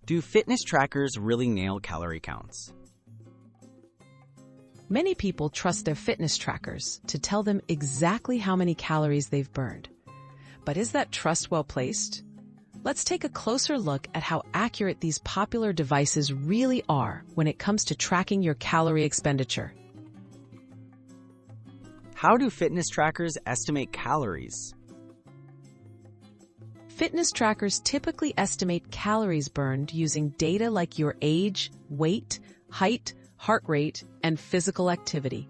Do fitness trackers really nail calorie counts? Many people trust their fitness trackers to tell them exactly how many calories they've burned. But is that trust well placed? Let's take a closer look at how accurate these popular devices really are when it comes to tracking your calorie expenditure. How do fitness trackers estimate calories? Fitness trackers typically estimate calories burned using data like your age, weight, height, heart rate, and physical activity.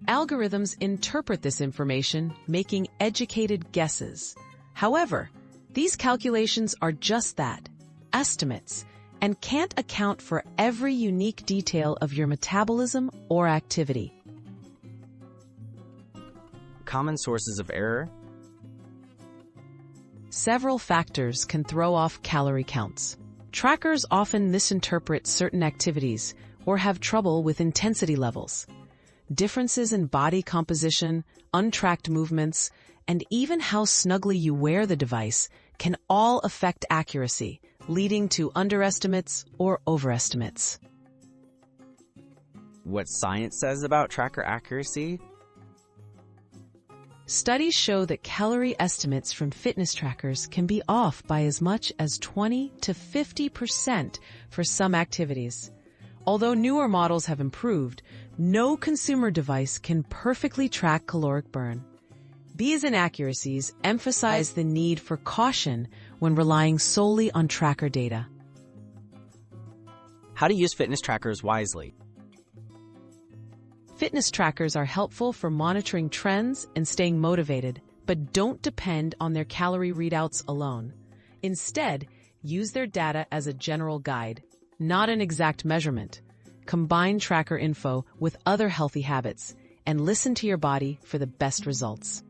Algorithms interpret this information, making educated guesses. However, these calculations are just that, estimates, and can't account for every unique detail of your metabolism or activity. Common sources of error? Several factors can throw off calorie counts. Trackers often misinterpret certain activities or have trouble with intensity levels. Differences in body composition, untracked movements, and even how snugly you wear the device can all affect accuracy, leading to underestimates or overestimates. What science says about tracker accuracy? Studies show that calorie estimates from fitness trackers can be off by as much as 20 to 50% for some activities. Although newer models have improved, no consumer device can perfectly track caloric burn. These inaccuracies emphasize the need for caution when relying solely on tracker data. How to use fitness trackers wisely? Fitness trackers are helpful for monitoring trends and staying motivated, but don't depend on their calorie readouts alone. Instead, use their data as a general guide, not an exact measurement. Combine tracker info with other healthy habits and listen to your body for the best results.